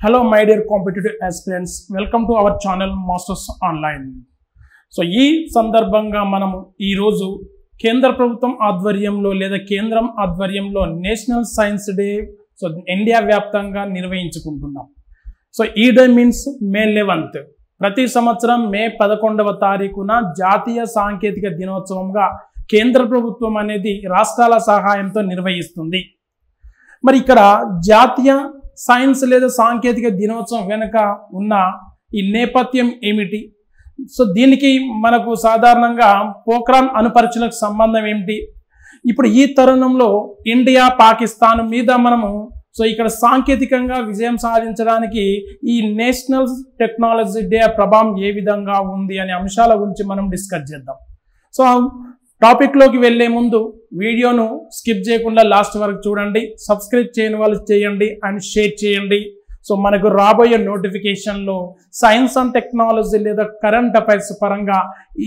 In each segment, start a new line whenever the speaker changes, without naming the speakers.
Hello my dear competitive aspirants, welcome to our channel Masters Online. So ఈ సందర్భంగా మనము ఈ రోజు కేంద్ర ప్రభుత్వం ఆధ్వర్యంలో లేదా కేంద్రం ఆధ్వర్యంలో national science day so India వ్యాప్తంగా నిర్వహించుకుంటున్నాం. సో ఈ డే మీన్స్ మే 11th. ప్రతి సంవత్సరం మే 11వ తారీఖున జాతీయ సాంకేతిక దినోత్సవంగా కేంద్ర ప్రభుత్వం అనేది రాష్ట్రాల సహాయంతో నిర్వహిస్తుంది. మరి ఇక్కడ జాతీయ సైన్స్ లేదా సాంకేతిక దినోత్సవం వెనుక ఉన్న ఈ నేపథ్యం ఏమిటి? సో దీనికి మనకు సాధారణంగా పోఖ్రాన్ అణుపరీక్షలకు సంబంధం ఏమిటి? ఇప్పుడు ఈ తరుణంలో ఇండియా పాకిస్తాన్ మీద మనము సో ఇక్కడ సాంకేతికంగా విజయం సాధించడానికి ఈ నేషనల్ టెక్నాలజీ డే ప్రభావం ఏ విధంగా ఉంది అనే అంశాల గురించి మనం డిస్కస్ చేద్దాం. సో టాపిక్లోకి వెళ్ళే ముందు వీడియోను స్కిప్ చేయకుండా లాస్ట్ వరకు చూడండి, సబ్స్క్రైబ్ చేయని వాళ్ళు చేయండి అండ్ షేర్ చేయండి. సో మనకు రాబోయే నోటిఫికేషన్లో సైన్స్ అండ్ టెక్నాలజీ లేదా కరెంట్ అఫైర్స్ పరంగా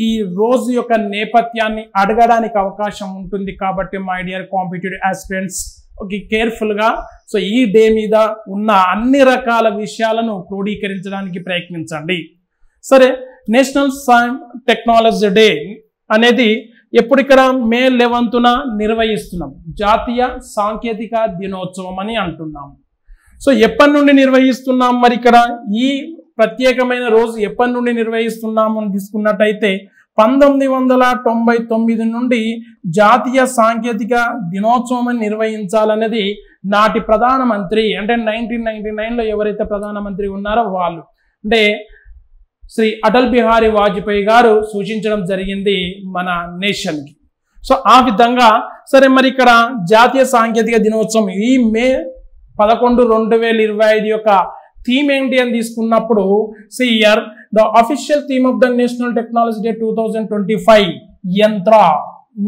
ఈ రోజు యొక్క నేపథ్యాన్ని అడగడానికి అవకాశం ఉంటుంది. కాబట్టి my dear competitive aspirants okay కేర్ఫుల్గా సో ఈ డే మీద ఉన్న అన్ని రకాల విషయాలను క్రోడీకరించడానికి ప్రయత్నించండి. సరే, నేషనల్ సైన్స్ టెక్నాలజీ డే అనేది ఎప్పుడు ఇక్కడ మే 11న నిర్వహిస్తున్నాం, జాతీయ సాంకేతిక దినోత్సవం అని అంటున్నాం. సో ఎప్పటి నుండి నిర్వహిస్తున్నాం? మరి ఇక్కడ ఈ ప్రత్యేకమైన రోజు ఎప్పటి నుండి నిర్వహిస్తున్నాము అని తీసుకున్నట్టయితే 1999 నుండి జాతీయ సాంకేతిక దినోత్సవం అని నిర్వహించాలనేది నాటి ప్రధానమంత్రి అంటే 1999లో ఎవరైతే ప్రధానమంత్రి ఉన్నారో వాళ్ళు అంటే శ్రీ అటల్ బిహారీ వాజ్పేయి గారు సూచించడం జరిగింది మన నేషన్కి. సో ఆ విధంగా సరే మరి ఇక్కడ జాతీయ సాంకేతిక దినోత్సవం ఈ మే 11, 2025 యొక్క థీమ్ ఏంటి అని తీసుకున్నప్పుడు సియర్ the official theme of the national technology day 2025 Yantra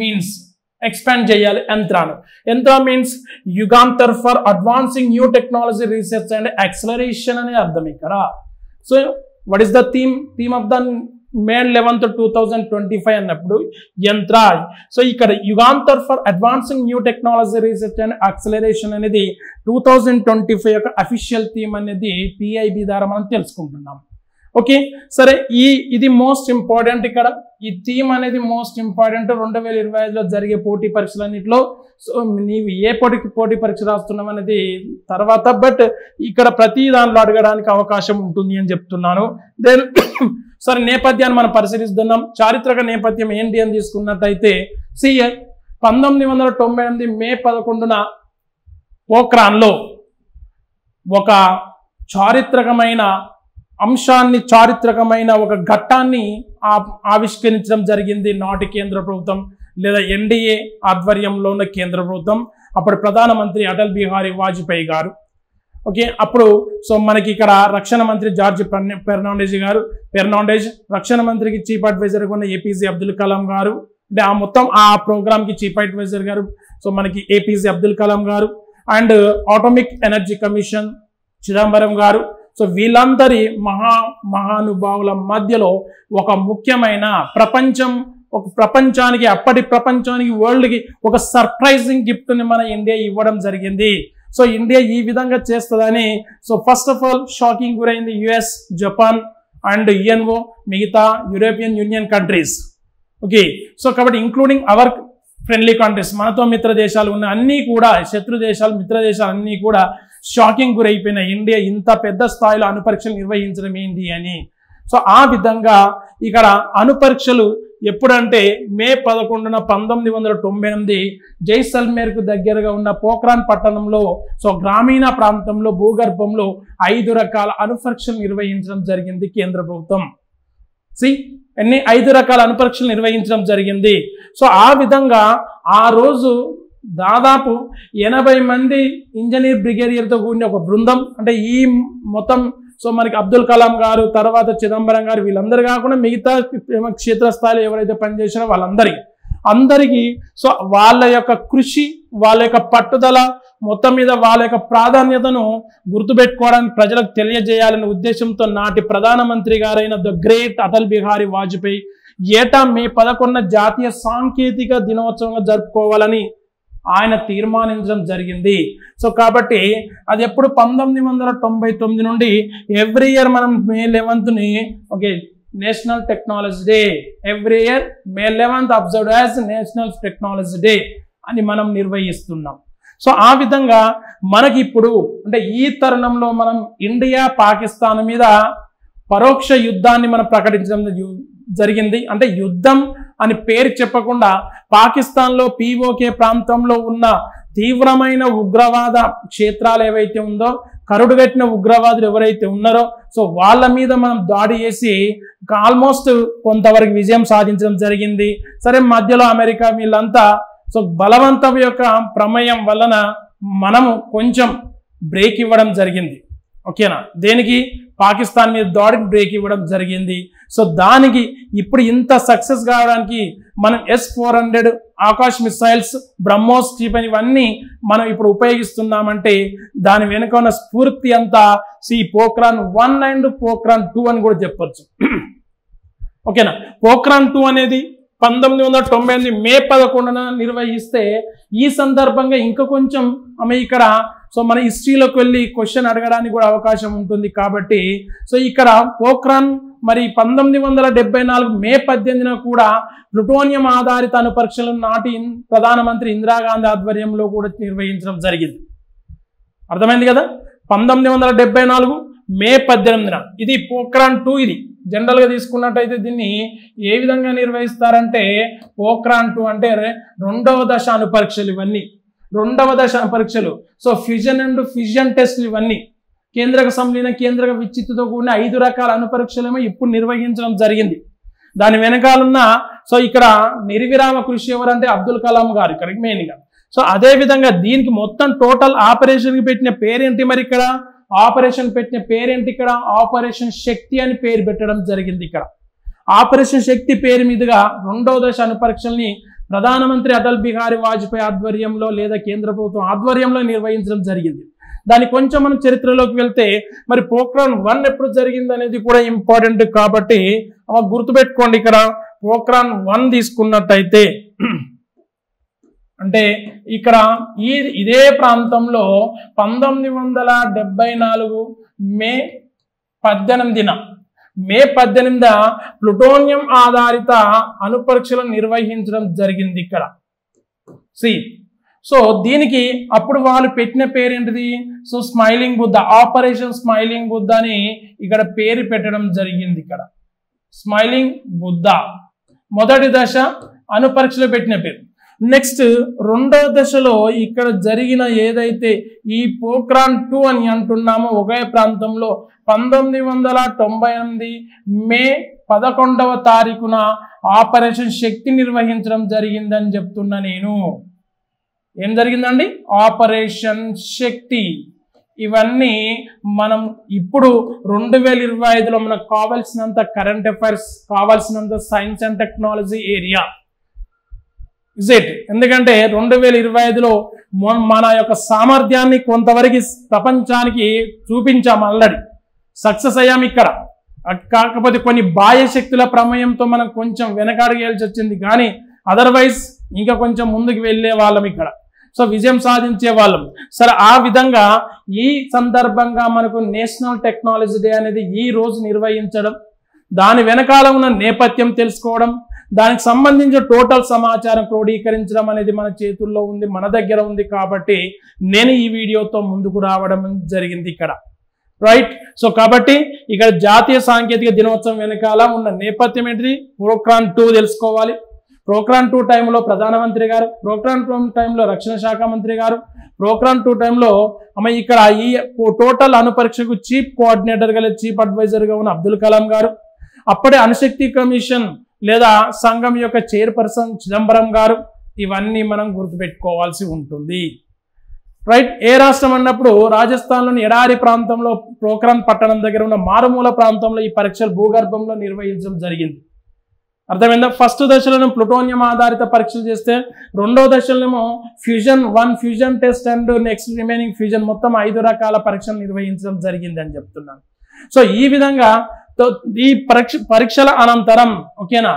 means expand చేయాలి. Yantra means Yugantar for advancing new technology research and acceleration అనే అర్థం ఇక్కడ. So what is the theme of the May 11th 2025 అన్నప్పుడు యంత్ర. సో ఇక్కడ Jugantar for advancing new technology research and acceleration అనేది 2025 యొక్క official theme అనేది PIB ద్వారా మనం తెలుసుకుంటున్నాం. ఓకే సరే, ఇది మోస్ట్ ఇంపార్టెంట్. ఇక్కడ ఈ థీమ్ అనేది మోస్ట్ ఇంపార్టెంట్ 2025లో జరిగే పోటీ పరీక్షలన్నింటిలో. సో నీవు ఏ పోటీ పరీక్ష రాస్తున్నావు అనేది తర్వాత, బట్ ఇక్కడ ప్రతి దానిలో అడగడానికి అవకాశం ఉంటుంది అని చెప్తున్నాను. దెన్ సరే, నేపథ్యాన్ని మనం పరిశీలిస్తున్నాం. చారిత్రక నేపథ్యం ఏంటి అని తీసుకున్నట్టయితే సియర్ 1998 మే 11న పోఖ్రాన్లో ఒక చారిత్రకమైన అంశాన్ని చారిత్రకమైన ఒక ఘట్టాన్ని ఆవిష్కరించడం జరిగింది నాటి కేంద్ర ప్రభుత్వం లేదా NDA ఆధ్వర్యంలో ఉన్న కేంద్ర ప్రభుత్వం. అప్పుడు ప్రధానమంత్రి అటల్ బిహారీ వాజ్పేయి గారు. ఓకే, అప్పుడు సో మనకి ఇక్కడ రక్షణ మంత్రి జార్జ్ ఫెర్నాండెజ్, రక్షణ మంత్రికి చీఫ్ అడ్వైజర్గా ఉన్న APJ అబ్దుల్ కలాం గారు, అంటే ఆ ప్రోగ్రామ్కి చీఫ్ అడ్వైజర్ గారు సో మనకి APJ అబ్దుల్ కలాం గారు, and atomic energy commission Chidambaram గారు. సో వీళ్ళందరి మహానుభావుల మధ్యలో ఒక ముఖ్యమైన ప్రపంచానికి అప్పటి ప్రపంచానికి వరల్డ్కి ఒక సర్ప్రైజింగ్ గిఫ్ట్ని మన ఇండియా ఇవ్వడం జరిగింది. సో ఇండియా ఈ విధంగా చేస్తుందని so first of all shocking గురైంది US, జపాన్ అండ్ UNO, మిగతా European union countries. Okay, so కాబట్టి ఇంక్లూడింగ్ అవర్ ఫ్రెండ్లీ కంట్రీస్, మనతో మిత్ర దేశాలు ఉన్న అన్నీ కూడా, శత్రు దేశాలు మిత్ర దేశాలు అన్నీ కూడా షాకింగ్ గురైపోయిన ఇండియా ఇంత పెద్ద స్థాయిలో అణుపరీక్షలు నిర్వహించడం ఏంటి అని. సో ఆ విధంగా ఇక్కడ అణుపరీక్షలు ఎప్పుడంటే మే 11న 1998 జైసల్మేర్కు దగ్గరగా ఉన్న పోఖ్రాన్ పట్టణంలో సో గ్రామీణ ప్రాంతంలో భూగర్భంలో 5 రకాల అణుపరీక్షలు నిర్వహించడం జరిగింది కేంద్ర ప్రభుత్వం. 5 రకాల అణుపరీక్షలు నిర్వహించడం జరిగింది. సో ఆ విధంగా ఆ రోజు దాదాపు 80 మంది ఇంజనీర్ బ్రిగేడియర్తో కూడిన ఒక బృందం, అంటే ఈ మొత్తం సో మనకి అబ్దుల్ కలాం గారు, తర్వాత చిదంబరం గారు, వీళ్ళందరూ కాకుండా మిగతా క్షేత్రస్థాయిలో ఎవరైతే పనిచేసారో అందరికీ సో వాళ్ళ యొక్క కృషి, వాళ్ళ యొక్క పట్టుదల, మొత్తం మీద వాళ్ళ యొక్క ప్రాధాన్యతను గుర్తుపెట్టుకోవడానికి ప్రజలకు తెలియజేయాలనే ఉద్దేశంతో నాటి ప్రధానమంత్రి గారైన ద గ్రేట్ అటల్ బిహారీ వాజ్పేయి ఏటా మే 11 జాతీయ సాంకేతిక దినోత్సవంగా జరుపుకోవాలని ఆయన తీర్మానించడం జరిగింది. సో కాబట్టి అది ఎప్పుడు 1999 నుండి ఎవ్రీ ఇయర్ మనం మే 11ని okay national technology day, every year May 11th observed as national technology day అని మనం నిర్వహిస్తున్నాం. సో ఆ విధంగా మనకి ఇప్పుడు అంటే ఈ తరుణంలో మనం ఇండియా పాకిస్తాన్ మీద పరోక్ష యుద్ధాన్ని మనం ప్రకటించడం జరిగింది. అంటే యుద్ధం అని పేరు చెప్పకుండా పాకిస్తాన్లో పీఓకే ప్రాంతంలో ఉన్న తీవ్రమైన ఉగ్రవాద క్షేత్రాలు ఏవైతే ఉందో, కరుడుగట్టిన ఉగ్రవాదులు ఎవరైతే ఉన్నారో సో వాళ్ళ మీద మనం దాడి చేసి ఆల్మోస్ట్ కొంతవరకు విజయం సాధించడం జరిగింది. సరే మధ్యలో అమెరికా వీళ్ళంతా సో బలవంతం యొక్క ప్రమేయం వలన మనము కొంచెం బ్రేక్ ఇవ్వడం జరిగింది. ఓకేనా, దేనికి పాకిస్తాన్ మీద దాడికి బ్రేక్ ఇవ్వడం జరిగింది. సో దానికి ఇప్పుడు ఇంత సక్సెస్ కావడానికి మనం S-400 ఆకాశ్ మిసైల్స్, బ్రహ్మోస్ క్షిపణి ఇవన్నీ మనం ఇప్పుడు ఉపయోగిస్తున్నామంటే దాని వెనుక ఉన్న స్ఫూర్తి అంతా పోఖ్రాన్ 1 అండ్ పోఖ్రాన్ 2 అని కూడా చెప్పొచ్చు. ఓకేనా, పోఖ్రాన్ 2 అనేది 1998 మే 11న నిర్వహిస్తే ఈ సందర్భంగా ఇంకా కొంచెం ఇక్కడ సో మన హిస్టరీలోకి వెళ్ళి క్వశ్చన్ అడగడానికి కూడా అవకాశం ఉంటుంది. కాబట్టి సో ఇక్కడ పోఖ్రాన్ మరి 1974 మే 18న కూడా ప్లూటోనియం ఆధారిత అణుపరీక్షలను నాటి ప్రధానమంత్రి ఇందిరాగాంధీ ఆధ్వర్యంలో కూడా నిర్వహించడం జరిగింది. అర్థమైంది కదా, 1974 మే 18న ఇది పోఖ్రాన్ 2. ఇది జనరల్గా తీసుకున్నట్టయితే దీన్ని ఏ విధంగా నిర్వహిస్తారంటే పోఖ్రాన్ 2 అంటే రెండవ దశ అణుపరీక్షలు, ఇవన్నీ రెండవ దశ పరీక్షలు. So fusion and fusion test ఇవన్నీ కేంద్రక సంలీన కేంద్రక విచ్చిత్తుతో కూడిన 5 రకాల అణుపరీక్షలేమో ఇప్పుడు నిర్వహించడం జరిగింది. దాని వెనకాలన్న సో ఇక్కడ నిర్విరామ కృషి ఎవరంటే అబ్దుల్ కలాం గారు ఇక్కడ మెయిన్గా. సో అదే విధంగా దీనికి మొత్తం టోటల్ ఆపరేషన్కి పెట్టిన పేరేంటి, మరి ఇక్కడ ఆపరేషన్ పెట్టిన పేరేంటి, ఇక్కడ ఆపరేషన్ శక్తి అని పేరు పెట్టడం జరిగింది. ఇక్కడ ఆపరేషన్ శక్తి పేరు మీదుగా రెండవ దశ అణుపరీక్షల్ని ప్రధానమంత్రి అటల్ బిహారీ వాజ్పేయి ఆధ్వర్యంలో లేదా కేంద్ర ప్రభుత్వం ఆధ్వర్యంలో నిర్వహించడం జరిగింది. దాని కొంచెం మనం చరిత్రలోకి వెళ్తే మరి పోఖ్రాన్ 1 ఎప్పుడు జరిగింది అనేది కూడా ఇంపార్టెంట్. కాబట్టి గుర్తుపెట్టుకోండి, ఇక్కడ పోఖ్రాన్ 1 తీసుకున్నట్టయితే అంటే ఇక్కడ ఇదే ప్రాంతంలో 1974 మే 18న ప్లూటోనియం ఆధారిత అణుపరీక్షలను నిర్వహించడం జరిగింది ఇక్కడ. సో దీనికి అప్పుడు వాళ్ళు పెట్టిన పేరేంటిది, so smiling Buddha, operation smiling Buddha అని ఇక్కడ పేరు పెట్టడం జరిగింది. ఇక్కడ స్మైలింగ్ బుద్ధ మొదటి దశ అణుపరీక్షలో పెట్టిన పేరు. నెక్స్ట్ రెండవ దశలో ఇక్కడ జరిగిన ఏదైతే ఈ పోఖ్రాన్ 2 అని అంటున్నామో ఒకే ప్రాంతంలో 1998 మే 11వ తారీఖున ఆపరేషన్ శక్తి నిర్వహించడం జరిగిందని చెప్తున్నా నేను. ఏం జరిగిందండి, ఆపరేషన్ శక్తి. ఇవన్నీ మనం ఇప్పుడు 2025లో మనకు కావాల్సినంత కరెంట్ అఫైర్స్, కావాల్సినంత సైన్స్ అండ్ టెక్నాలజీ ఏరియా ఎందుకంటే 2025లో మన యొక్క సామర్థ్యాన్ని కొంతవరకు ప్రపంచానికి చూపించాం, ఆల్రెడీ సక్సెస్ అయ్యాం ఇక్కడ. కాకపోతే కొన్ని బాహ్య శక్తుల ప్రమేయంతో మనం కొంచెం వెనకాడగేయాల్సి వచ్చింది, కానీ అదర్వైజ్ ఇంకా కొంచెం ముందుకు వెళ్ళే వాళ్ళం ఇక్కడ. సో విజయం సాధించే వాళ్ళం. సరే, ఆ విధంగా ఈ సందర్భంగా మనకు నేషనల్ టెక్నాలజీ డే అనేది ఈ రోజు నిర్వహించడం, దాని వెనకాల ఉన్న నేపథ్యం తెలుసుకోవడం, దానికి సంబంధించిన టోటల్ సమాచారం క్రోడీకరించడం అనేది మన చేతుల్లో ఉంది, మన దగ్గర ఉంది. కాబట్టి నేను ఈ వీడియోతో ముందుకు రావడం జరిగింది ఇక్కడ, రైట్. సో కాబట్టి ఇక్కడ జాతీయ సాంకేతిక దినోత్సవం వెనకాల ఉన్న నేపథ్యం ఏంటిది, పోఖ్రాన్ 2 తెలుసుకోవాలి. పోఖ్రాన్ 2 టైంలో ప్రధానమంత్రి గారు, పోఖ్రాన్ 2 టైంలో రక్షణ శాఖ మంత్రి గారు, పోఖ్రాన్ 2 టైంలో ఇక్కడ ఈ టోటల్ అణుపరీక్షకు చీఫ్ కోఆర్డినేటర్గా లేదా చీఫ్ అడ్వైజర్గా ఉన్న అబ్దుల్ కలాం గారు, అప్పుడే అణుశక్తి కమిషన్ లేదా సంఘం యొక్క చైర్పర్సన్ చిదంబరం గారు. ఇవన్నీ మనం గుర్తుపెట్టుకోవాల్సి ఉంటుంది, రైట్. ఏ రాష్ట్రం అన్నప్పుడు రాజస్థాన్లోని ఎడారి ప్రాంతంలో పోఖ్రాన్ పట్టణం దగ్గర ఉన్న మారుమూల ప్రాంతంలో ఈ పరీక్షలు భూగర్భంలో నిర్వహించడం జరిగింది. అర్థమైందా? ఫస్ట్ దశలోనే ప్లూటోనియం ఆధారిత పరీక్షలు చేస్తే, రెండో దశలోనేమో fusion 1 fusion test and next remaining fusion, మొత్తం 5 రకాల పరీక్షలు నిర్వహించడం జరిగింది అని చెప్తున్నాను. సో ఈ విధంగా ఈ పరీక్షల అనంతరం ఓకేనా,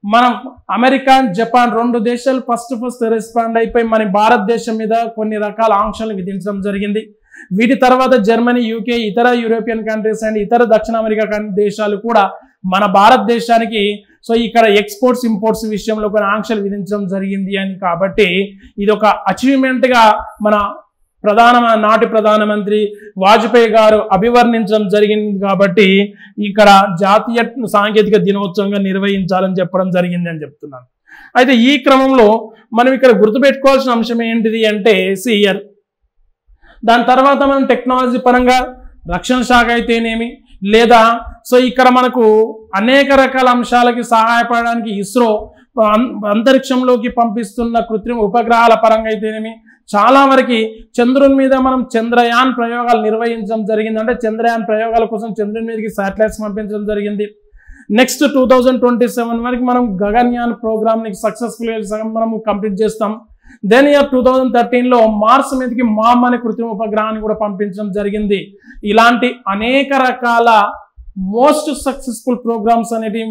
మనం అమెరికా జపాన్ 2 దేశాలు ఫస్ట్ రెస్పాండ్ అయిపోయి మన భారతదేశం మీద కొన్ని రకాల ఆంక్షలు విధించడం జరిగింది. వీటి తర్వాత జర్మనీ, యూకే, ఇతర యూరోపియన్ కంట్రీస్ అండ్ ఇతర దక్షిణ అమెరికా దేశాలు కూడా మన భారతదేశానికి సో ఇక్కడ ఎక్స్పోర్ట్స్ ఇంపోర్ట్స్ విషయంలో కొన్ని ఆంక్షలు విధించడం జరిగింది అని. కాబట్టి ఇది ఒక అచీవ్మెంట్గా మన నాటి ప్రధానమంత్రి వాజ్పేయి గారు అభివర్ణించడం జరిగింది. కాబట్టి ఇక్కడ జాతీయ సాంకేతిక దినోత్సవంగా నిర్వహించాలని చెప్పడం జరిగింది అని చెప్తున్నాను. అయితే ఈ క్రమంలో మనం ఇక్కడ గుర్తుపెట్టుకోవాల్సిన అంశం ఏంటిది అంటే సిఆర్. దాని తర్వాత మనం టెక్నాలజీ పరంగా రక్షణ శాఖ అయితేనేమి లేదా సో ఇక్కడ మనకు అనేక రకాల అంశాలకి సహాయపడడానికి ఇస్రో అంతరిక్షంలోకి పంపిస్తున్న కృత్రిమ ఉపగ్రహాల పరంగా అయితేనేమి చాలా వరకు చంద్రుని మీద మనం చంద్రయాన్ ప్రయోగాలు నిర్వహించడం జరిగింది. అంటే చంద్రయాన్ ప్రయోగాల కోసం చంద్రుని మీదకి శాటిలైట్స్ పంపించడం జరిగింది. నెక్స్ట్ 2027 వరకు మనం గగన్యాన్ ప్రోగ్రామ్ని సక్సెస్ఫుల్గా మనం కంప్లీట్ చేస్తాం. దెన్ ఇయర్ 2013లో మార్స్ మీదకి మామ్ అనే కృత్రిమ ఉపగ్రహాన్ని కూడా పంపించడం జరిగింది. ఇలాంటి అనేక రకాల మోస్ట్ సక్సెస్ఫుల్ ప్రోగ్రామ్స్ అనేవి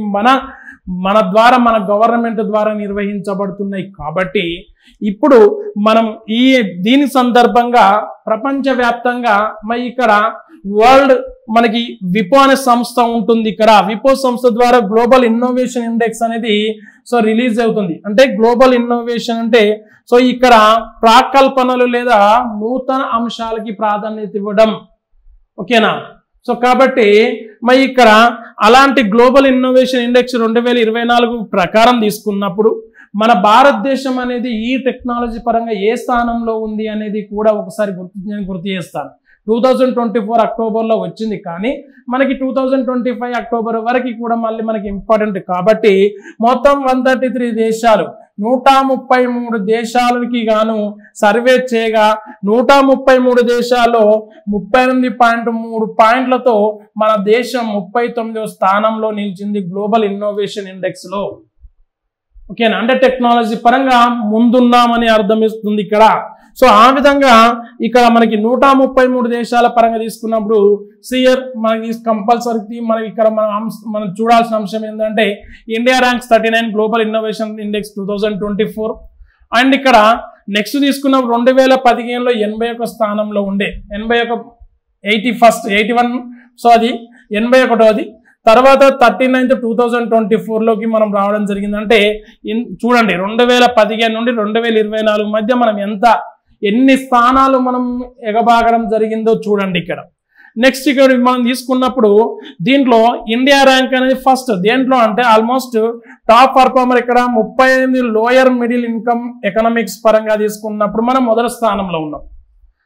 మన ద్వారా మన గవర్నమెంట్ ద్వారా నిర్వహించబడుతున్నాయి. కాబట్టి ఇప్పుడు మనం దీని సందర్భంగా ప్రపంచవ్యాప్తంగా ఇక్కడ వరల్డ్ మనకి విపో అనే సంస్థ ఉంటుంది. ఇక్కడ విపో సంస్థ ద్వారా గ్లోబల్ ఇన్నోవేషన్ ఇండెక్స్ అనేది సో రిలీజ్ అవుతుంది. అంటే గ్లోబల్ ఇన్నోవేషన్ అంటే సో ఇక్కడ ప్రాకల్పనలు లేదా నూతన అంశాలకి ప్రాధాన్యత ఇవ్వడం. ఓకేనా? సో కాబట్టి ఇక్కడ అలాంటి గ్లోబల్ ఇన్నోవేషన్ ఇండెక్స్ 2024 ప్రకారం తీసుకున్నప్పుడు మన భారతదేశం అనేది ఈ టెక్నాలజీ పరంగా ఏ స్థానంలో ఉంది అనేది కూడా ఒకసారి గుర్తు చేస్తాను. 2024 అక్టోబర్లో వచ్చింది, కానీ మనకి 2025 అక్టోబర్ వరకు కూడా మళ్ళీ మనకి ఇంపార్టెంట్. కాబట్టి మొత్తం 133 దేశాలు 133 దేశాలకి గాను సర్వే చేయగా 133 దేశాల్లో 38.3 పాయింట్లతో మన దేశం 39వ స్థానంలో నిలిచింది గ్లోబల్ ఇన్నోవేషన్ ఇండెక్స్ లో. ఓకేనా? అంటే టెక్నాలజీ పరంగా ముందున్నామని అర్థమిస్తుంది ఇక్కడ. సో ఆ విధంగా ఇక్కడ మనకి 133 దేశాల పరంగా తీసుకున్నప్పుడు సిఆర్ మనకి కంపల్సరీ మనం చూడాల్సిన అంశం ఏంటంటే India ranks 39 global innovation index 2024. And ఇక్కడ నెక్స్ట్ తీసుకున్నప్పుడు 2015లో 81 స్థానంలో ఉండే 81 సో అది 81వది. తర్వాత 39th 2024లోకి మనం రావడం జరిగింది. అంటే చూడండి 2015 నుండి 2024 మధ్య మనం ఎన్ని స్థానాలు మనం ఎగబాగడం జరిగిందో చూడండి ఇక్కడ. నెక్స్ట్ ఇక్కడ మనం తీసుకున్నప్పుడు దీంట్లో ఇండియా ర్యాంక్ అనేది ఫస్ట్ దేంట్లో అంటే ఆల్మోస్ట్ టాప్ పర్ఫార్మర్ ఇక్కడ 38 లోయర్ మిడిల్ ఇన్కమ్ ఎకనామిక్స్ పరంగా తీసుకున్నప్పుడు మనం మొదటి స్థానంలో ఉన్నాం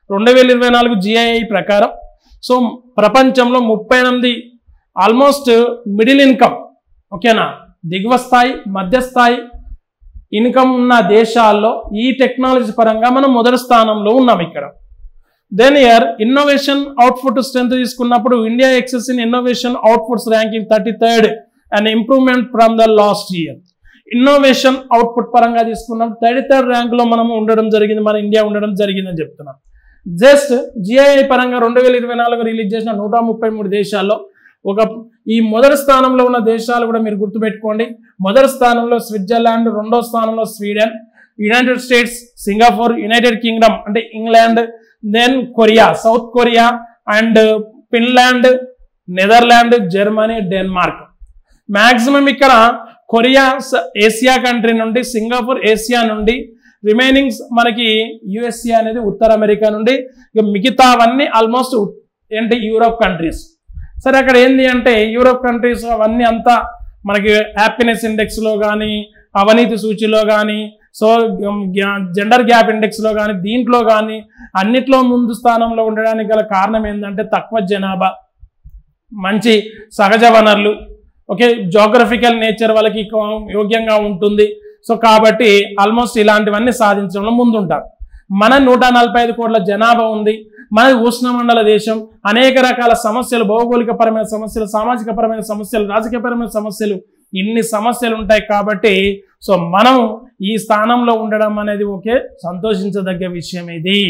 2024 GII ప్రకారం. సో ప్రపంచంలో 38 ఆల్మోస్ట్ మిడిల్ ఇన్కమ్, ఓకేనా, దిగువ స్థాయి మధ్యస్థాయి ఇన్కమ్ ఉన్న దేశాల్లో ఈ టెక్నాలజీ పరంగా మనం మొదటి స్థానంలో ఉన్నాం ఇక్కడ. Then year innovation output strength తీసుకున్నప్పుడు India excels in innovation outputs ranking 33rd and improvement from the last year. Innovation output పరంగా తీసుకున్నప్పుడు 33rd ర్యాంక్లో మనం ఉండడం జరిగింది, మన ఇండియా ఉండడం జరిగిందని చెప్తున్నాం. జస్ట్ GII పరంగా 2024 రిలీజ్ చేసిన 133 దేశాల్లో ఈ మొదటి స్థానంలో ఉన్న దేశాలు కూడా మీరు గుర్తుపెట్టుకోండి. మొదటి స్థానంలో స్విట్జర్లాండ్, రెండో స్థానంలో Sweden, United States, Singapore, United Kingdom అంటే England, then Korea, South Korea and Finland, Netherland, Germany, Denmark. Maximum ఇక్కడ కొరియా ఏసియా కంట్రీ నుండి, సింగపూర్ ఏసియా నుండి, రిమైనింగ్ మనకి USA అనేది ఉత్తర అమెరికా నుండి, ఇక మిగతావన్నీ ఆల్మోస్ట్ యూరోప్ కంట్రీస్. సరే అక్కడ ఏంటి అంటే యూరోప్ కంట్రీస్ అవన్నీ అంతా మనకి హ్యాపీనెస్ ఇండెక్స్లో కానీ, అవినీతి సూచిలో కానీ, సో జెండర్ గ్యాప్ ఇండెక్స్లో కానీ, దీంట్లో కానీ అన్నిట్లో ముందు స్థానంలో ఉండడానికి గల కారణం ఏంటంటే తక్కువ జనాభా, మంచి సహజ వనరులు, ఓకే, జోగ్రఫికల్ నేచర్ వాళ్ళకి యోగ్యంగా ఉంటుంది. సో కాబట్టి ఆల్మోస్ట్ ఇలాంటివన్నీ సాధించడంలో ముందుంటారు. మన 145 కోట్ల జనాభా ఉంది, మన ఉష్ణమండల దేశం, అనేక రకాల సమస్యలు, భౌగోళికపరమైన సమస్యలు, సామాజికపరమైన సమస్యలు, రాజకీయపరమైన సమస్యలు, ఇన్ని సమస్యలు ఉంటాయి. కాబట్టి సో మనం ఈ స్థానంలో ఉండడం అనేది సంతోషించదగ్గ విషయం ఇది.